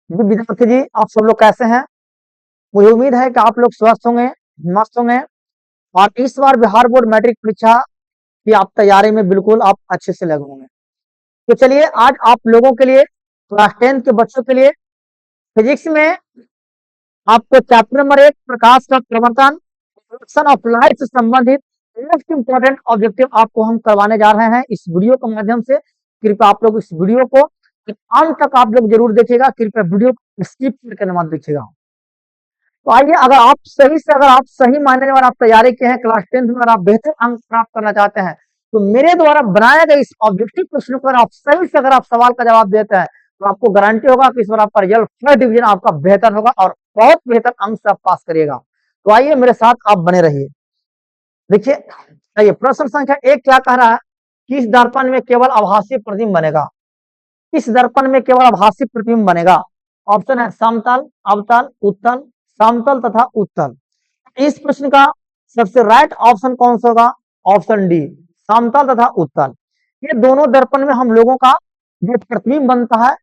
विद्यार्थी जी, आप सब लोग कैसे हैं? मुझे उम्मीद है कि आप लोग स्वस्थ होंगे, मस्त होंगे और इस बार बिहार बोर्ड मैट्रिक परीक्षा की आप तैयारी में बिल्कुल आप अच्छे से लगे होंगे। तो चलिए आज आप लोगों के लिए, क्लास 10 के बच्चों के लिए फिजिक्स में आपको चैप्टर नंबर 1 प्रकाश का प्रवर्तन फंक्शन ऑफ लाइट से संबंधित मोस्ट इंपॉर्टेंट ऑब्जेक्टिव आपको हम करवाने जा रहे हैं इस वीडियो के माध्यम से। कृपया आप लोग इस वीडियो को अंत तक आप लोग जरूर देखिएगा, कृपया वीडियो स्किप करके मत देखिएगा। तो आइए, अगर आप सही मायने में अगर आप तैयारी के हैं, क्लास 10 में अगर आप बेहतर अंक प्राप्त करना चाहते हैं, तो मेरे द्वारा बनाए गए इस ऑब्जेक्टिव प्रश्न को अगर आप सही से अगर आप सवाल का जवाब देते हैं, तो आपको गारंटी होगा कि इस बार आपका रिजल्ट फर्स्ट डिवीजन आपका बेहतर होगा और बहुत बेहतर अंक से आप पास करिएगा। तो आइए मेरे साथ आप बने रहिए। देखिए, आइए प्रश्न संख्या 1 क्या कह रहा है कि इस दर्पण में केवल आभासी प्रतिबिंब बनेगा। इस दर्पण में केवल आभासी प्रतिबिंब बनेगा। ऑप्शन है समतल, अवतल, उत्तल, समतल तथा उत्तल। इस प्रश्न का सबसे राइट ऑप्शन कौन सा होगा? ऑप्शन डी, समतल तथा उत्तल। ये दोनों दर्पण में हम लोगों का जो प्रतिबिंब बनता है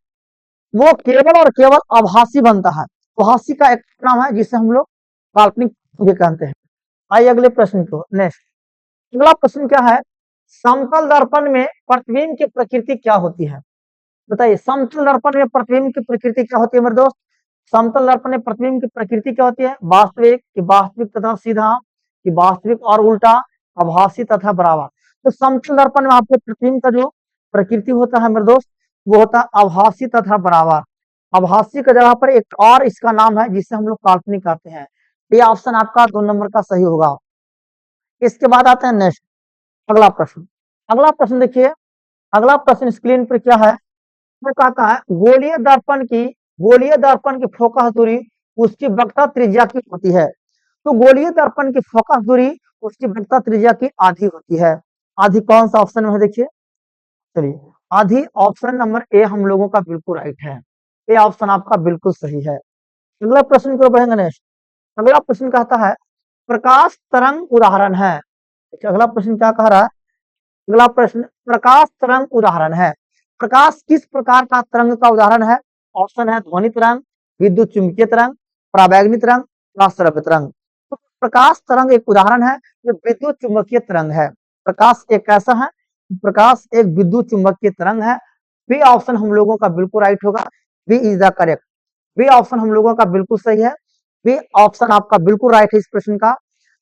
वो केवल और केवल आभासी बनता है। आभासी का एक नाम है जिसे हम लोग काल्पनिक भी कहते हैं। आइए अगले प्रश्न को, नेक्स्ट अगला प्रश्न क्या है? समतल दर्पण में प्रतिबिंब की प्रकृति क्या होती है? बताइए, समतल दर्पण में प्रतिबिंब की प्रकृति क्या होती है मेरे दोस्त? समतल दर्पण में प्रतिबिंब की प्रकृति क्या होती है? वास्तविक कि वास्तविक तथा सीधा कि वास्तविक और उल्टा, आभासी तथा बराबर। तो समतल दर्पण में आपको प्रतिबिंब का जो प्रकृति होता है मेरे दोस्त, वो होता है आभासी तथा बराबर। आभासी की जगह पर एक और इसका नाम है जिसे हम लोग काल्पनिक कहते हैं। ये ऑप्शन आपका 2 नंबर का सही होगा। इसके बाद आते हैं नेक्स्ट अगला प्रश्न। अगला प्रश्न देखिए, अगला प्रश्न स्क्रीन पर क्या है? वो कहता है गोलीय दर्पण की फोकस दूरी उसकी वक्रता त्रिज्या की होती है। तो गोलीय दर्पण की फोकस दूरी उसकी वक्रता त्रिज्या की आधी होती है। आधी कौन सा ऑप्शन में है देखिए? चलिए, आधी ऑप्शन नंबर ए हम लोगों का बिल्कुल राइट है। ए ऑप्शन आपका बिल्कुल सही है। अगला प्रश्न को बढ़ेंगे नेक्स्ट। अगला प्रश्न कहता है प्रकाश तरंग उदाहरण है। अगला प्रश्न क्या कह रहा है? अगला प्रश्न प्रकाश तरंग उदाहरण है। प्रकाश किस प्रकार का तरंग का उदाहरण है? ऑप्शन है ध्वनि तरंग, विद्युत चुंबकीय तरंग, पराबैंगनी तरंग, श्रव्य तरंग। तो प्रकाश तरंग एक उदाहरण है जो विद्युत चुंबकीय तरंग है। प्रकाश एक कैसा है? प्रकाश एक विद्युत चुंबकीय तरंग है। बी ऑप्शन हम लोगों का बिल्कुल राइट होगा। B is the correct. B option हम लोगों का बिल्कुल सही है। बी ऑप्शन आपका बिल्कुल राइट है इस प्रश्न का।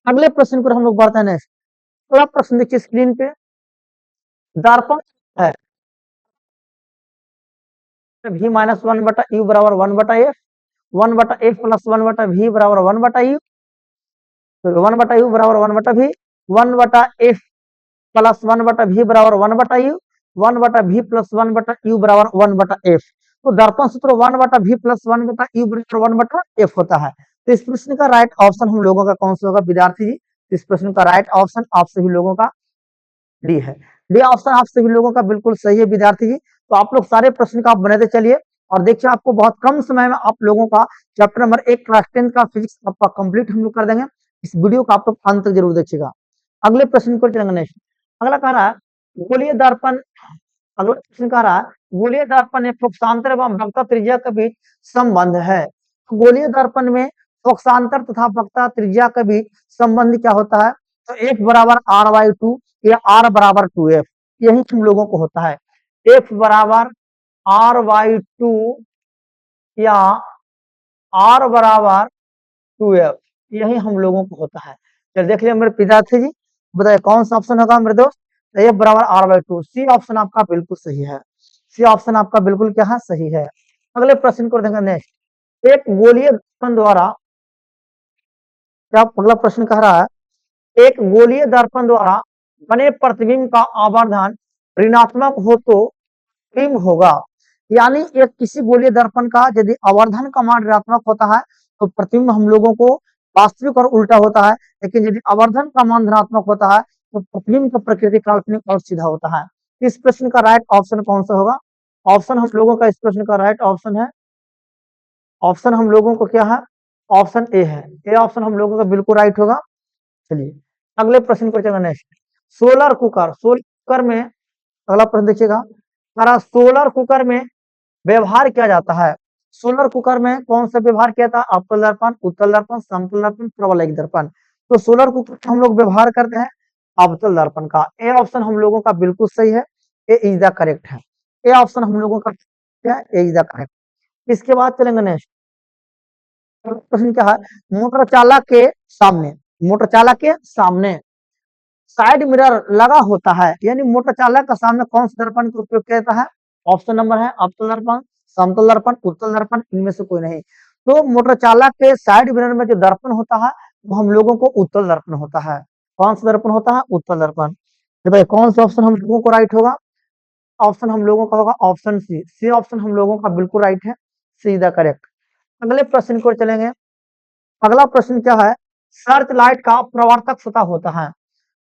अगले प्रश्न पर हम लोग बढ़ते हैं नेक्स्ट। अगला प्रश्न देखिए स्क्रीन पे, दर्पण है v माइनस 1/u बराबर 1/f, 1/f प्लस 1/v बराबर 1/u, 1/u बराबर 1/v, 1/f प्लस 1/v बराबर 1/u, 1/v प्लस 1/u बराबर 1/f। तो दर्पण सूत्र 1/v प्लस 1/u बराबर 1/f होता है। तो इस प्रश्न का राइट ऑप्शन हम लोगों का कौन सा होगा विद्यार्थी जी? इस प्रश्न का राइट ऑप्शन आप सभी लोगों का डी है। डी ऑप्शन आप सभी लोगों का बिल्कुल सही है विद्यार्थी जी। तो आप लोग सारे प्रश्न का आप बनाते चलिए और देखिए आपको बहुत कम समय में आप लोगों का चैप्टर नंबर 1 क्लास 10 का फिजिक्स आपका कंप्लीट हम लोग कर देंगे। इस वीडियो को आप लोग अंत तक जरूर देखिएगा। अगले प्रश्न पर चलेंगे नेक्स्ट। अगला कह रहा है गोलीय दर्पण, अगला प्रश्न कह रहा है गोलीय दर्पण में फोकसांतर एवं वक्रता त्रिज्या के बीच संबंध है। तो गोलीय दर्पण में फोकसांतर तथा वक्रता त्रिज्या के बीच संबंध क्या होता है? तो एफ बराबर r/2 या r बराबर 2f, यही हम लोगों को होता है। f बराबर r/2 या r बराबर 2f, यही हम लोगों को होता है। चलिए देख लिया मेरे विद्यार्थी जी, बताइए कौन सा ऑप्शन होगा मेरे दोस्त? f बराबर r/2। सी ऑप्शन आपका बिल्कुल सही है। सी ऑप्शन आपका बिल्कुल क्या है? सही है। अगले प्रश्न को देखेंगे नेक्स्ट। एक गोलीय दर्पण द्वारा, क्या अगला प्रश्न कह रहा है एक गोलीय दर्पण द्वारा बने प्रतिबिंब का आवर्धन ऋणात्मक हो तो प्रतिबिंब होगा। यानी एक किसी गोलीय दर्पण का यदि आवर्धन का मान ऋणात्मक होता है तो प्रतिबिंब हम लोगों को वास्तविक और उल्टा होता है, लेकिन यदि आवर्धन का मान धनात्मक होता है तो प्रतिबिंब का प्रकृति काल्पनिक और सीधा होता है। इस प्रश्न का राइट ऑप्शन कौन सा होगा? ऑप्शन हम लोगों का इस प्रश्न का राइट ऑप्शन है, ऑप्शन हम लोगों को क्या है? ऑप्शन ए है। ए ऑप्शन हम लोगों का बिल्कुल राइट होगा। चलिए अगले प्रश्न पर चलेंगे next. Solar cooker, solar cooker में अगला प्रश्न देखिएगा, सोलर कुकर में व्यवहार किया जाता है। सोलर कुकर में कौन सा व्यवहार किया था? अवतल दर्पण, उत्तल दर्पण, समतल दर्पण, परवलयिक दर्पण। तो सोलर कुकर में हम लोग व्यवहार करते हैं अवतल दर्पण का। ए ऑप्शन हम लोगों का बिल्कुल सही है, ए इज द करेक्ट है। ए ऑप्शन हम लोगों का क्या है? A is the correct. इसके बाद चलेंगे नेक्स्ट प्रश्न क्या है? मोटर चालक के सामने, मोटर चालक के सामने साइड मिरर लगा होता है, यानी मोटर चालक का सामने कौन सा दर्पण का उपयोग किया जाता है? ऑप्शन नंबर है अवतल दर्पण, समतल दर्पण, उत्तल दर्पण, इनमें से कोई नहीं। तो मोटर चालक के साइड मिरर में जो दर्पण होता है वो हम लोगों को उत्तल दर्पण होता है। कौन सा दर्पण होता है? उत्तल दर्पण। तो भाई कौन सा ऑप्शन हम लोगों को राइट होगा? ऑप्शन हम लोगों का होगा ऑप्शन सी। सी ऑप्शन हम लोगों का बिल्कुल राइट है, सी इज द करेक्ट। अगले प्रश्न को चलेंगे। अगला प्रश्न क्या है? सर्च लाइट का प्रवर्तक सतह होता है।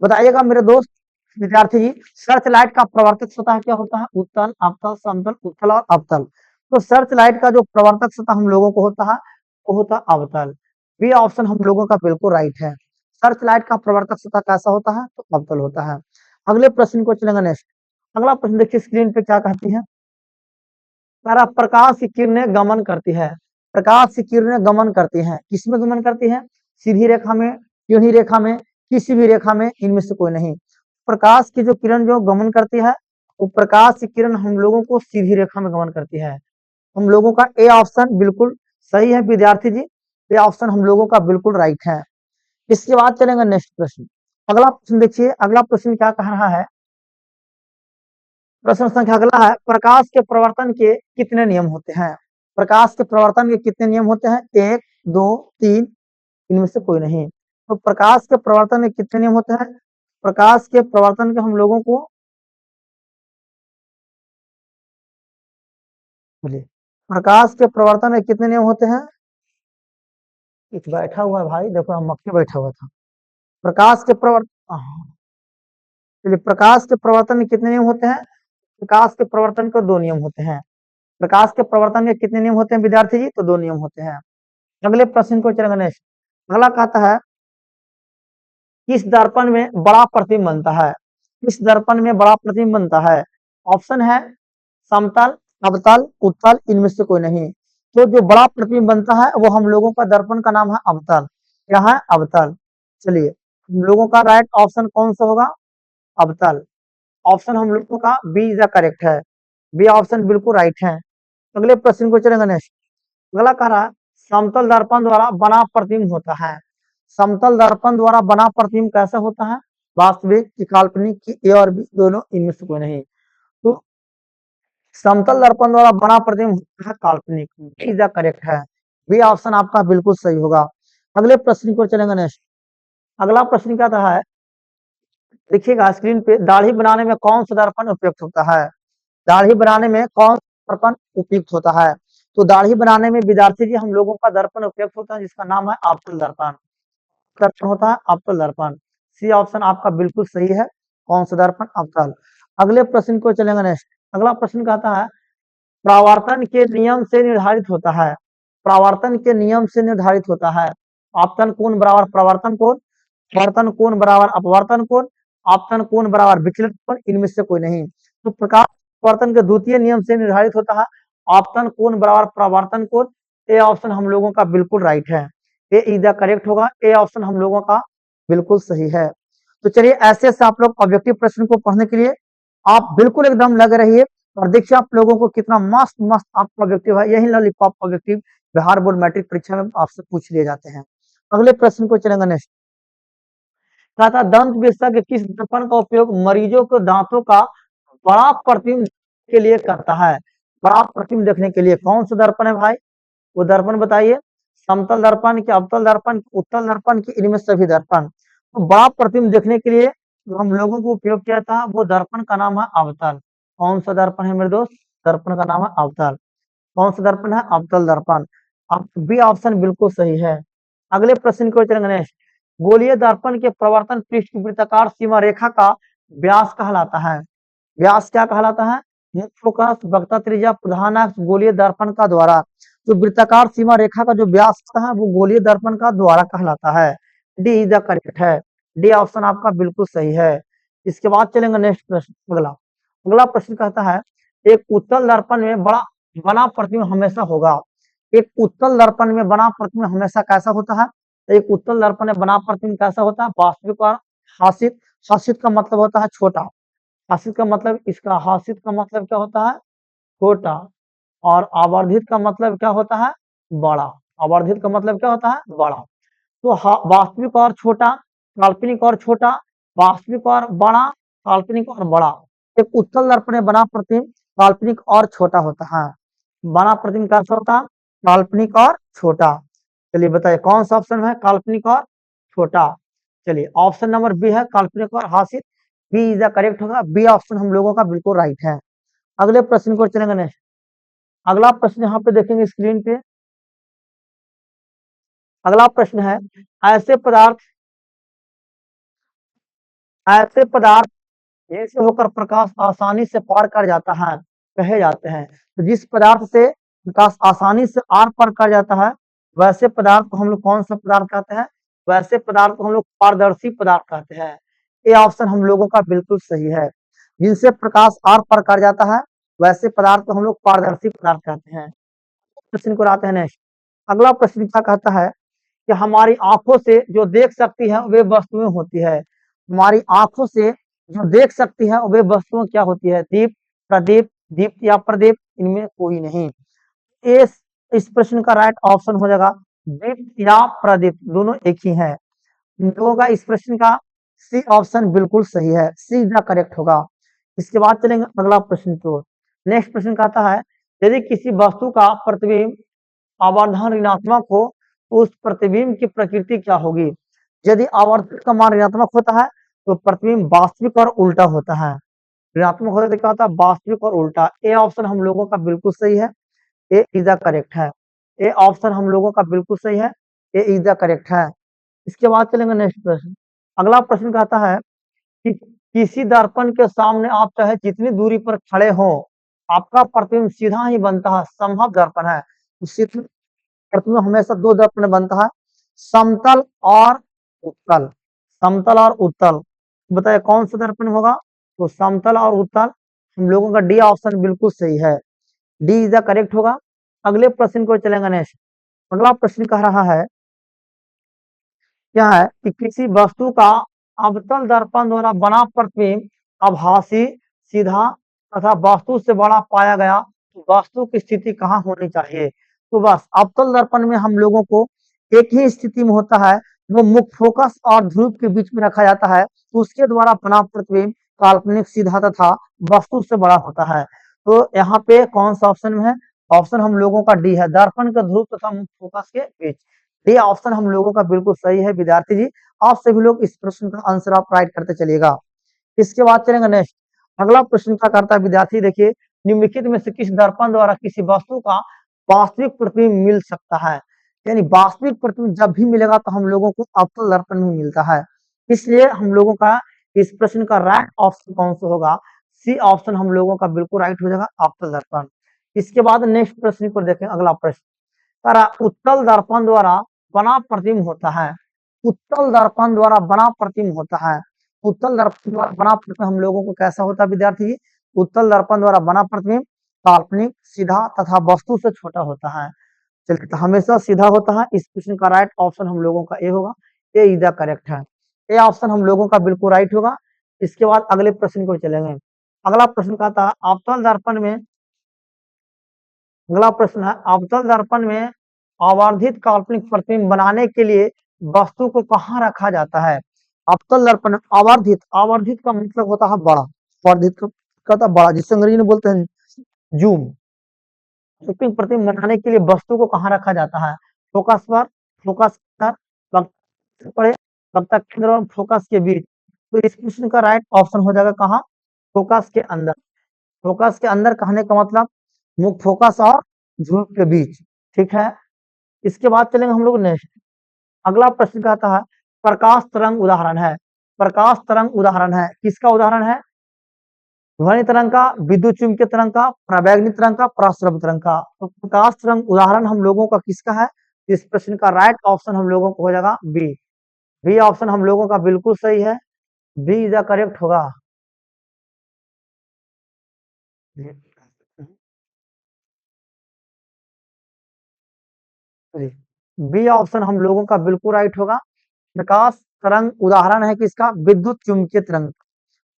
बताइएगा मेरे दोस्त विद्यार्थी जी, सर्च लाइट का प्रवर्तक सतह क्या होता है? उत्तल, अवतल, समतल, उत्तल और अवतल। तो सर्च लाइट का जो प्रवर्तक सतह हम लोगों को होता है वो होता है अवतल। बी ऑप्शन हम लोगों का बिल्कुल राइट है। सर्च लाइट का प्रवर्तक सतह कैसा होता है? तो अवतल होता है। अगले प्रश्न को चलेंगे नेक्स्ट। अगला प्रश्न देखिए स्क्रीन पे क्या कहती है। सारा प्रकाश की किरणें गमन करती है। प्रकाश की किरणें गमन करती हैं, किसमें गमन करती है? सीधी रेखा में, यूही रेखा में, किसी भी रेखा में, इनमें से कोई नहीं। प्रकाश की जो किरण जो गमन करती है वो प्रकाश की किरण हम लोगों को सीधी रेखा में गमन करती है। हम लोगों का ए ऑप्शन बिल्कुल सही है विद्यार्थी जी, ए ऑप्शन हम लोगों का बिल्कुल राइट है। इसके बाद चलेंगे नेक्स्ट प्रश्न। अगला प्रश्न देखिए, अगला प्रश्न क्या कह रहा है? प्रश्न संख्या अगला है, प्रकाश के प्रवर्तन के कितने नियम होते हैं? प्रकाश के प्रवर्तन के कितने नियम होते हैं? एक, दो, तीन, इनमें से कोई नहीं। तो प्रकाश के प्रवर्तन के कितने नियम होते हैं? प्रकाश के प्रवर्तन के हम लोगों को बोलिए, प्रकाश के प्रवर्तन के कितने नियम होते हैं? एक बैठा हुआ है भाई, देखो हम मक्खी बैठा हुआ था। प्रकाश के प्रवर्तन, चलिए प्रकाश के प्रवर्तन के कितने नियम होते हैं? प्रकाश के प्रवर्तन के दो नियम होते हैं। प्रकाश के प्रवर्तन के कितने नियम होते हैं विद्यार्थी जी? तो दो नियम होते हैं। अगले प्रश्न को चलेंगे नेक्स्ट। अगला कहता है किस दर्पण में बड़ा प्रतिबिंब बनता है? किस दर्पण में बड़ा प्रतिबिंब बनता है? ऑप्शन है समतल, अवतल, उत्तल, इनमें से कोई नहीं। तो जो बड़ा प्रतिबिंब बनता है वो हम लोगों का दर्पण का नाम है अवतल। क्या है? अवतल। चलिए हम लोगों का राइट ऑप्शन कौन सा होगा? अवतल। ऑप्शन हम लोगों का बी इज द करेक्ट है, बी ऑप्शन बिल्कुल राइट है। अगले प्रश्न को चलेंगे नेक्स्ट। अगला कह रहा है समतल दर्पण द्वारा बना प्रतिबिंब होता है। समतल दर्पण द्वारा बना प्रतिबिंब कैसा होता है? वास्तविक की काल्पनिक की, ए और बी दोनों, इनमें से कोई नहीं। तो समतल दर्पण द्वारा बना प्रतिबिंब होता है काल्पनिक, बी इज द करेक्ट है, बी ऑप्शन आपका बिल्कुल सही होगा। अगले प्रश्न को चलेंगे नेक्स्ट। अगला प्रश्न क्या था है? देखिएगा स्क्रीन पे, दाढ़ी बनाने में कौन सा दर्पण उपयुक्त होता है? दाढ़ी बनाने में कौन सा दर्पण उपयुक्त होता है? तो दाढ़ी बनाने में विद्यार्थी जी हम लोगों का दर्पण उपयुक्त होता है जिसका नाम है अवतल दर्पण। दर्पण होता है अवतल दर्पण। सी ऑप्शन आपका बिल्कुल सही है। कौन सा दर्पण? अवतल। अगले प्रश्न को चलेंगे नेक्स्ट। अगला प्रश्न कहता है परावर्तन के नियम से निर्धारित होता है। परावर्तन के नियम से निर्धारित होता है। आपतन कोण बराबर परावर्तन कोण, अपवर्तन कोण बराबर अपवर्तन कोण, आपतन कोण बराबर विचलित कोण, इनमें से कोई नहीं। तो प्रकाश अपवर्तन के द्वितीय नियम से निर्धारित होता है आपतन कोण बराबर परावर्तन कोण। ए ऑप्शन हम लोगों का बिल्कुल राइट है, ए इज द करेक्ट होगा, ए ऑप्शन हम लोगों का बिल्कुल सही है। तो चलिए ऐसे से आप लोग ऑब्जेक्टिव प्रश्न को पढ़ने के लिए आप बिल्कुल एकदम लग रही है। और देखिए आप लोगों को कितना मस्त मस्त आपका ऑब्जेक्टिव है, यही lollipop objective Bihar board matric परीक्षा में आपसे पूछ लिए जाते हैं। अगले प्रश्न को चलेंगे नेक्स्ट। कहा था दंत विशेषज्ञ किस दर्पण का उपयोग मरीजों के दांतों का बड़ा प्रतिबिंब के लिए करता है? बड़ा प्रतिबिंब देखने के लिए कौन सा दर्पण है भाई? वो दर्पण बताइए, समतल दर्पण की, अवतल दर्पण की, उत्तल दर्पण की, इनमें सभी दर्पण। तो बड़ा प्रतिबिंब देखने के लिए जो हम लोगों को उपयोग किया था वो दर्पण का नाम है अवतल। कौन सा दर्पण है मेरे दोस्त? दर्पण का नाम है अवतल। कौन सा दर्पण है? अवतल दर्पण। अब बी ऑप्शन बिल्कुल सही है। अगले प्रश्न को चलेंगे नेक्स्ट। गोलीय दर्पण के प्रवर्तन पृष्ठ की वृत्ताकार सीमा रेखा का व्यास कहलाता है। व्यास क्या कहलाता है? मुख्य फोकस, वक्रता त्रिज्या, प्रधान अक्ष, गोलीय दर्पण का द्वारा। जो वृत्ताकार सीमा रेखा का जो व्यास है वो गोलीय दर्पण का द्वारा कहलाता है। डी इज द करेक्ट है, डी ऑप्शन आपका बिल्कुल सही है। इसके बाद चलेंगे नेक्स्ट प्रश्न। अगला अगला प्रश्न कहता है एक उत्तल दर्पण में बड़ा बना प्रतिबिंब हमेशा होगा। एक उत्तल दर्पण में बना प्रतिबिंब हमेशा कैसा होता है? एक उत्तल दर्पण में बना प्रतिबिंब कैसा होता है? वास्तविक और हासित। हासित का मतलब होता है छोटा। हासित का मतलब इसका हासित का मतलब क्या होता है? छोटा। और आवर्धित का मतलब क्या होता है? बड़ा। आवर्धित का मतलब क्या होता है? बड़ा। तो वास्तविक और छोटा, काल्पनिक और छोटा, वास्तविक और बड़ा, काल्पनिक और बड़ा। एक उत्तल दर्पण में बना प्रतिबिंब काल्पनिक और छोटा होता है। बना प्रतिबिंब कैसा होता है? काल्पनिक और छोटा। चलिए बताइए कौन सा ऑप्शन है काल्पनिक और छोटा? चलिए ऑप्शन नंबर बी है काल्पनिक और हासित। बी इज द करेक्ट होगा। बी ऑप्शन हम लोगों का बिल्कुल राइट है। अगले प्रश्न को चलेंगे नेक्स्ट। अगला प्रश्न यहाँ पे देखेंगे स्क्रीन पे। अगला प्रश्न है ऐसे पदार्थ जिनसे होकर प्रकाश आसानी से पार कर जाता है कहे जाते हैं। तो जिस पदार्थ से प्रकाश आसानी से आर पार कर जाता है वैसे पदार्थ को हम लोग कौन सा पदार्थ कहते हैं? वैसे पदार्थ को हम लोग पारदर्शी पदार्थ कहते हैं। ये ऑप्शन हम लोगों का बिल्कुल सही है। जिनसे प्रकाश आर पार कर जाता है वैसे पदार्थ को हम लोग पारदर्शी पदार्थ कहते हैं। प्रश्न को आते हैं नेक्स्ट। अगला प्रश्न क्या कहता है कि हमारी आंखों से जो देख सकती है वे वस्तुएं होती है। हमारी आंखों से जो देख सकती है वे वस्तुएं क्या होती है? दीप, प्रदीप, दीप्त या प्रदीप, इनमें कोई नहीं। इस प्रश्न का राइट ऑप्शन हो जाएगा दीप्त या प्रदीप, दोनों एक ही है। इन लोगों का इस प्रश्न का सी ऑप्शन बिल्कुल सही है। सी द करेक्ट होगा। इसके बाद चलेंगे अगला प्रश्न की ओर। नेक्स्ट प्रश्न कहता है यदि किसी वस्तु का प्रतिबिंब आवर्धन ऋणात्मक हो तो उस प्रतिबिंब की प्रकृति क्या होगी? यदि आवर्धन का मान ऋणात्मक होता है तो प्रतिबिंब वास्तविक और उल्टा होता है। ऋणात्मक होता है तो क्या होता है? वास्तविक और उल्टा। ए ऑप्शन हम लोगों का बिल्कुल सही है। ए इज द करेक्ट है। ए ऑप्शन हम लोगों का बिल्कुल सही है। ए इज द करेक्ट है। इसके बाद चलेंगे नेक्स्ट प्रश्न। अगला प्रश्न कहता है कि किसी दर्पण के सामने आप चाहे जितनी दूरी पर खड़े हो आपका प्रतिबिंब सीधा ही बनता है। संभव दर्पण है। प्रतिबिंब हमेशा दो दर्पण में बनता है, समतल और उत्तल। समतल और उत्तल। बताइए कौन सा दर्पण होगा? तो समतल और उत्तल। हम लोगों का डी ऑप्शन बिल्कुल सही है। डी इज द करेक्ट होगा। अगले प्रश्न को चलेंगे नेक्स्ट। अगला प्रश्न कह रहा है क्या है कि किसी वस्तु का अवतल दर्पण द्वारा बना प्रतिबिंब आभासी, सीधा तथा वास्तु से बड़ा पाया गया तो वास्तु की स्थिति कहाँ होनी चाहिए? तो बस अवतल दर्पण में हम लोगों को एक ही स्थिति में होता है, वो मुख्य फोकस और ध्रुव के बीच में रखा जाता है तो उसके द्वारा बना प्रतिबिंब काल्पनिक, सीधा तथा वस्तु से बड़ा होता है। तो यहाँ पे कौन सा ऑप्शन में है? ऑप्शन हम लोगों का डी है, दर्पण के ध्रुव तथा मुख्य फोकस के बीच। ये ऑप्शन हम लोगों का बिल्कुल सही है विद्यार्थी जी। आप सभी लोग इस प्रश्न का आंसर आप राइट करते चलिएगा। इसके बाद चलेंगे नेक्स्ट। अगला प्रश्न क्या करता है विद्यार्थी देखिए, निम्नलिखित में से किस दर्पण द्वारा किसी वस्तु का वास्तविक प्रतिबिंब मिल सकता है? यानी वास्तविक प्रतिबिंब जब भी मिलेगा तो हम लोगों को अवतल दर्पण में मिलता है। इसलिए हम लोगों का इस प्रश्न का राइट ऑप्शन कौन सा होगा? सी ऑप्शन हम लोगों का बिल्कुल राइट हो जाएगा, अवतल दर्पण। इसके बाद नेक्स्ट प्रश्न को देखें। अगला प्रश्न उत्तल दर्पण द्वारा बना प्रतिबिंब होता है। उत्तल दर्पण द्वारा बना प्रतिबिंब होता है। उत्तल दर्पण द्वारा बना प्रतिबिंब हम लोगों को कैसा होता है विद्यार्थी? उत्तल दर्पण द्वारा बना प्रतिबिंब काल्पनिक, सीधा तथा वस्तु से छोटा होता है। चलिए तो हमेशा सीधा होता है। इस क्वेश्चन का राइट ऑप्शन हम लोगों का ए होगा। ए इज द करेक्ट है। ए ऑप्शन हम लोगों का बिल्कुल राइट होगा। इसके बाद अगले प्रश्न को चलेंगे। अगला प्रश्न कहता है अवतल दर्पण में अगला प्रश्न है अवतल दर्पण में आवर्धित काल्पनिक प्रतिबिंब बनाने के लिए वस्तु को कहाँ रखा जाता है? अवतल दर्पण आवर्धित, आवर्धित का मतलब होता है बड़ा। आवर्धित का होता है बड़ा, जिसे अंग्रेजी में बोलते हैं जूम। काल्पनिक प्रतिबिंब बनाने के लिए वस्तु को कहाँ रखा जाता है? फोकस पर, फोकस पर, वक्र पर, वक्ता केंद्र और फोकस के बीच। तो इस प्रश्न का राइट ऑप्शन हो जाएगा कहाँ? फोकस के अंदर। फोकस के अंदर कहने का मतलब मुख्य फोकस और ध्रुव के बीच। ठीक है। इसके बाद चलेंगे हम लोग नेक्स्ट। अगला प्रश्न कहता है प्रकाश तरंग उदाहरण है। प्रकाश तरंग उदाहरण है, किसका उदाहरण है? ध्वनि तरंग का, विद्युत चुंबकीय तरंग का, पराबैंगनी तरंग का, पराश्रव्य तरंग का। तो प्रकाश तरंग उदाहरण हम लोगों का किसका है? इस प्रश्न का राइट ऑप्शन हम लोगों को हो जाएगा बी। बी ऑप्शन हम लोगों का बिल्कुल सही है। बी इज द करेक्ट होगा। बी ऑप्शन हम लोगों का बिल्कुल राइट होगा। प्रकाश तरंग उदाहरण है किसका? विद्युत चुम्बकीय तरंग।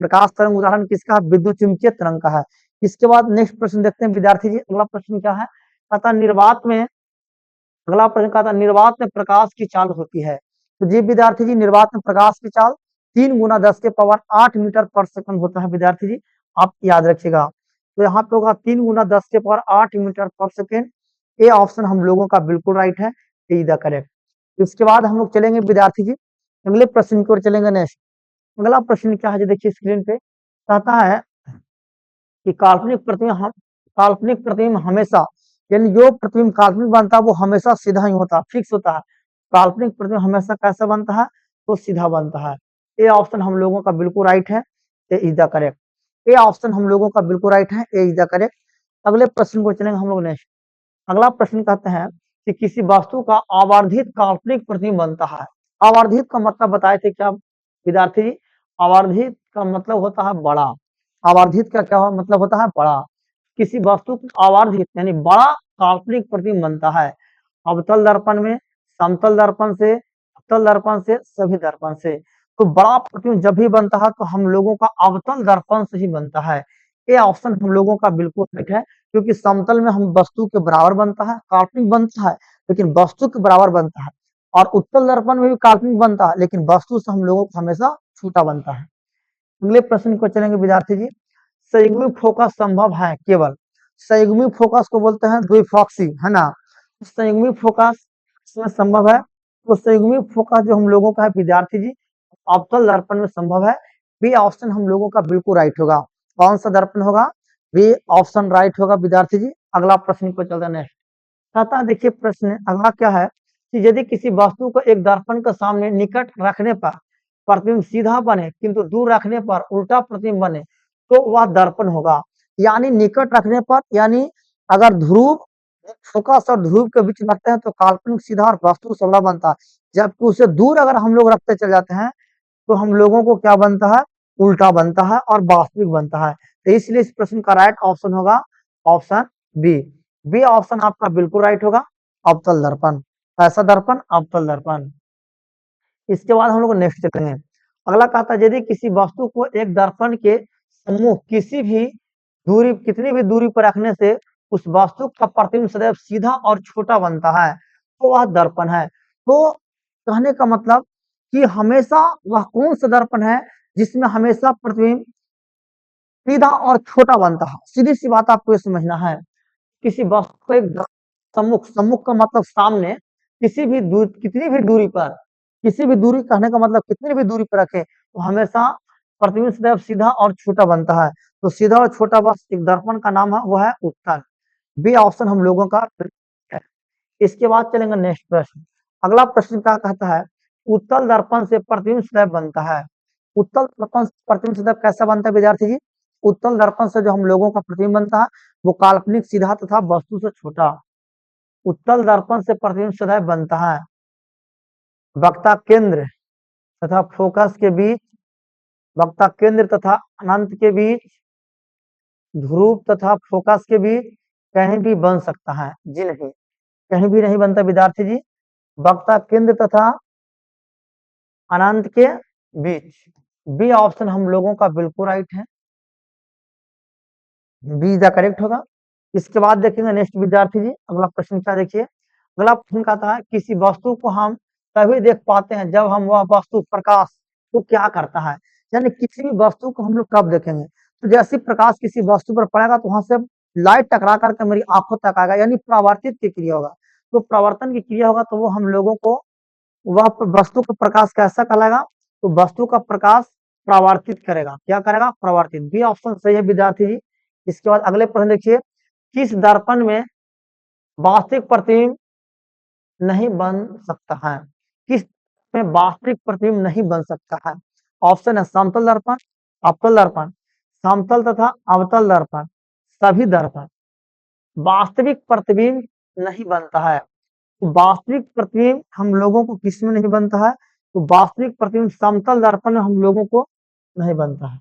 प्रकाश तरंग उदाहरण किसका? विद्युत चुम्बकीय तरंग का है। इसके बाद नेक्स्ट प्रश्न देखते हैं विद्यार्थी जी। अगला प्रश्न क्या है? कहता निर्वात में, अगला प्रश्न कहता निर्वात में प्रकाश की चाल होती है। तो जी विद्यार्थी जी, निर्वात में प्रकाश की चाल 3 गुना 10 के पावर 8 मीटर पर सेकंड होता है विद्यार्थी जी, आप याद रखिएगा। तो यहाँ पे होगा 3 गुना 10 के पावर 8 मीटर पर सेकेंड। ए ऑप्शन हम लोगों का बिल्कुल राइट है, ए द करेक्ट। इसके बाद हम लोग चलेंगे विद्यार्थी जी अगले प्रश्न की ओर चलेंगे। नेक्स्ट अगला प्रश्न क्या है? देखिए स्क्रीन पे कहता है कि काल्पनिक प्रतिबिंब हमेशा, यानी जो प्रतिबिंब काल्पनिक बनता है वो हमेशा सीधा ही होता है, फिक्स होता है। काल्पनिक प्रतिबिंब हमेशा कैसा बनता है? तो सीधा बनता है। ए ऑप्शन हम लोगों का बिल्कुल राइट है, A is the correct. A option हम लोगों का बिल्कुल राइट है, ए इज द करेक्ट। अगले प्रश्न को चलेंगे हम लोग नेक्स्ट। अगला प्रश्न कहते हैं कि किसी वस्तु का आवर्धित काल्पनिक प्रतिबिंब बनता है। आवर्धित का मतलब बताए थे क्या विद्यार्थी जी? आवर्धित का मतलब होता है बड़ा। आवर्धित का क्या मतलब होता है? बड़ा। किसी वस्तु का आवर्धित यानी बड़ा काल्पनिक प्रतिबिंब बनता है अवतल दर्पण में, समतल दर्पण से, उत्तल दर्पण से, सभी दर्पण से। तो बड़ा प्रतिबिंब जब भी बनता है तो हम लोगों का अवतल दर्पण से ही बनता है। ये ऑप्शन हम लोगों का बिल्कुल ठीक है, क्योंकि समतल में हम वस्तु के बराबर बनता है, काल्पनिक बनता है, लेकिन वस्तु के बराबर बनता है। और उत्तल दर्पण में भी काल्पनिक बनता है, लेकिन वस्तु से हम लोगों को हमेशा छोटा बनता है। अगले प्रश्न को चलेंगे विद्यार्थी जी। संयुग्मिक फोकस संभव है केवल, संयुग्मिक फोकस को बोलते हैं द्विफॉक्सी, है ना। संयुग्मिक फोकस इसमें संभव है। तो संयुग्मिक फोकस जो हम लोगों का है विद्यार्थी जी, अवतल दर्पण में संभव है। बी ऑप्शन हम लोगों का बिल्कुल राइट होगा। कौन सा दर्पण होगा? बी ऑप्शन राइट होगा विद्यार्थी जी। अगला प्रश्न को चलते हैं नेक्स्ट। कहता है देखिए प्रश्न अगला क्या है कि यदि किसी वस्तु को एक दर्पण के सामने निकट रखने पर प्रतिबिंब सीधा बने, किंतु दूर रखने पर उल्टा प्रतिबिंब बने, तो वह दर्पण होगा। यानी निकट रखने पर, यानी अगर ध्रुव फोकस और ध्रुव के बीच रखते हैं तो काल्पनिक सीधा और वस्तु सबला बनता है। जबकि उसे दूर अगर हम लोग रखते चले जाते हैं तो हम लोगों को क्या बनता है? उल्टा बनता है और वास्तविक बनता है। तो इसलिए इस प्रश्न का राइट ऑप्शन होगा ऑप्शन बी। बी ऑप्शन आपका बिल्कुल राइट होगा, अवतल दर्पण। ऐसा दर्पण अवतल दर्पण। इसके बाद हम लोग नेक्स्ट चलेंगे। अगला कहता है यदि किसी वस्तु को एक दर्पण के सम्मुख किसी भी दूरी, कितनी भी दूरी पर रखने से उस वस्तु का प्रतिबिंब सदैव सीधा और छोटा बनता है, तो वह दर्पण है। तो कहने का मतलब कि हमेशा वह कौन सा दर्पण है जिसमें हमेशा प्रतिबिंब सीधा और छोटा बनता है। सीधी सी बात आपको ये समझना है। किसी वस्तु को एक सम्मुख, सम्मुख का मतलब सामने, किसी भी कितनी भी दूरी पर, किसी भी दूरी कहने का मतलब कितनी भी दूरी पर रखे तो हमेशा प्रतिबिंब सदैव सीधा और छोटा बनता है। तो सीधा और छोटा बस एक दर्पण का नाम है, वो है उत्तल। बी ऑप्शन हम लोगों का है। इसके बाद चलेंगे नेक्स्ट प्रश्न। अगला प्रश्न क्या कहता है? उत्तल दर्पण से प्रतिबिंब सदैव बनता है। उत्तल दर्पण से प्रतिबिंब सदैव कैसा बनता है विद्यार्थी जी? उत्तल दर्पण से जो हम लोगों का प्रतिबिंब बनता है वो काल्पनिक सीधा तथा वस्तु से छोटा। उत्तल दर्पण से प्रतिबिंब सदैव बनता है वक्ता केंद्र तथा फोकस के बीच, वक्ता केंद्र तथा अनंत के बीच, ध्रुव तथा फोकस के बीच, कहीं भी बन सकता है। जी नहीं, कहीं भी नहीं बनता विद्यार्थी जी। वक्ता केंद्र तथा अनंत के बीच। बी ऑप्शन हम लोगों का बिल्कुल राइट है, बी द करेक्ट होगा। इसके बाद देखेंगे नेक्स्ट विद्यार्थी जी। अगला प्रश्न क्या देखिए। अगला प्रश्न कहता है किसी वस्तु को हम तभी देख पाते हैं जब हम वह वस्तु प्रकाश को क्या करता है। यानी किसी भी वस्तु को हम लोग कब देखेंगे? तो जैसे प्रकाश किसी वस्तु पर पड़ेगा तो वहां से लाइट टकरा करके मेरी आंखों तक आएगा, यानी परावर्तित की क्रिया होगा। तो प्रवर्तन की क्रिया होगा तो वो हम लोगों को, वह वस्तु का प्रकाश कैसा कहलाएगा? तो वस्तु का प्रकाश परावर्तित करेगा। क्या करेगा? परावर्तित। बी ऑप्शन सही है विद्यार्थी जी। इसके बाद अगले प्रश्न देखिए। किस दर्पण में वास्तविक प्रतिबिंब नहीं बन सकता है? किस में वास्तविक प्रतिबिंब नहीं बन सकता है? ऑप्शन है समतल दर्पण, अवतल दर्पण, समतल तथा अवतल दर्पण, सभी दर्पण। वास्तविक प्रतिबिंब नहीं बनता है। तो वास्तविक प्रतिबिंब हम लोगों को किस में नहीं बनता है? तो वास्तविक प्रतिबिंब समतल दर्पण में हम लोगों को नहीं बनता है।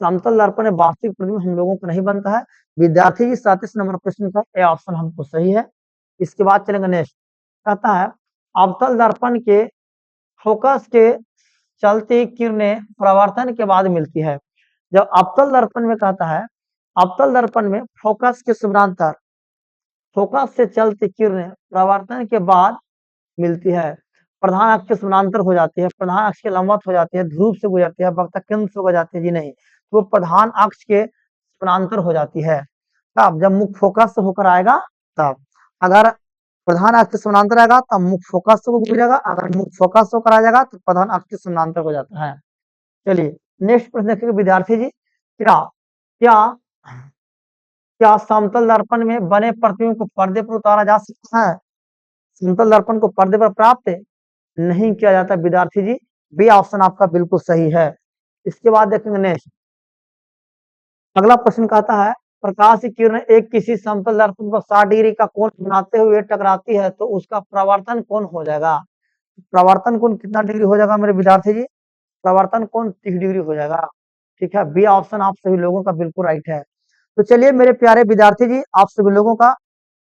समतल दर्पण में वास्तविक प्रतिबिंब हम लोगों को नहीं बनता है। विद्यार्थी जी 37 नंबर प्रश्न का ए ऑप्शन हमको सही है। इसके बाद चलेंगे नेक्स्ट, कहता है अवतल दर्पण के फोकस के चलती किरणें परावर्तन के बाद मिलती है। जब अवतल दर्पण में कहता है, अवतल दर्पण में फोकस के समानांतर फोकस से चलती किरणें परावर्तन के बाद मिलती है, प्रधान अक्ष के समानांतर हो जाती है, प्रधान अक्ष के लंबवत हो जाती है, ध्रुव से गुजरती है, वक्र केंद्र से हो जाती है जी नहीं, तो वो प्रधान अक्ष के समानांतर हो जाती है। तब जब मुख फोकस से होकर आएगा तब, अगर प्रधान अक्ष के समानांतर आएगा तब मुख फोकस से गुजरेगा, अगर मुख फोकस से होकर आ जाएगा तो प्रधान अक्ष के समानांतर हो जाता है। चलिए नेक्स्ट प्रश्न देखेंगे विद्यार्थी जी, क्या क्या क्या समतल दर्पण में बने प्रतिबिंब को पर्दे पर उतारा जा सकता है? समतल दर्पण को पर्दे पर प्राप्त नहीं किया जाता विद्यार्थी जी, बी ऑप्शन आपका बिल्कुल सही है। इसके बाद देखेंगे नेक्स्ट, अगला प्रश्न कहता है प्रकाश की किरण एक किसी समतल दर्पण पर 60 डिग्री का कोण बनाते हुए टकराती है तो उसका प्रवर्तन कोण हो जाएगा। प्रवर्तन कोण कितना डिग्री हो जाएगा मेरे विद्यार्थी जी? प्रवर्तन कोण 30 डिग्री हो जाएगा। ठीक है, बी ऑप्शन आप सभी लोगों का बिल्कुल राइट है। तो चलिए मेरे प्यारे विद्यार्थी जी, आप सभी लोगों का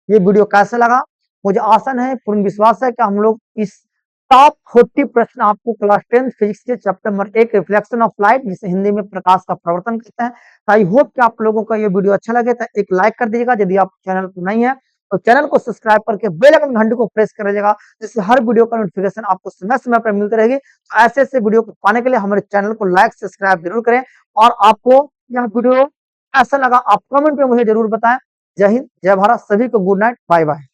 ये वीडियो कैसा लगा? मुझे आशा है, पूर्ण विश्वास है कि हम लोग इस टॉप 40 प्रश्न आपको क्लास 10 फिजिक्स के chapter number 1 reflection of light, जिसे हिंदी में प्रकाश का प्रवर्तन कहते हैं। आई होप कि आप लोगों का ये वीडियो अच्छा लगे तो एक लाइक कर दीजिएगा, यदि आप चैनल पर नहीं है तो चैनल को सब्सक्राइब करके बेल आइकन घंटी को प्रेस कर दीजिएगा, जिससे हर वीडियो का नोटिफिकेशन आपको समय समय पर मिलती रहेगी। तो ऐसे ऐसे वीडियो को पाने के लिए हमारे चैनल को लाइक सब्सक्राइब जरूर करें, और आपको यह वीडियो ऐसा लगा आप कमेंट में मुझे जरूर बताएं। जय हिंद, जय भारत, सभी को गुड नाइट, बाय बाय।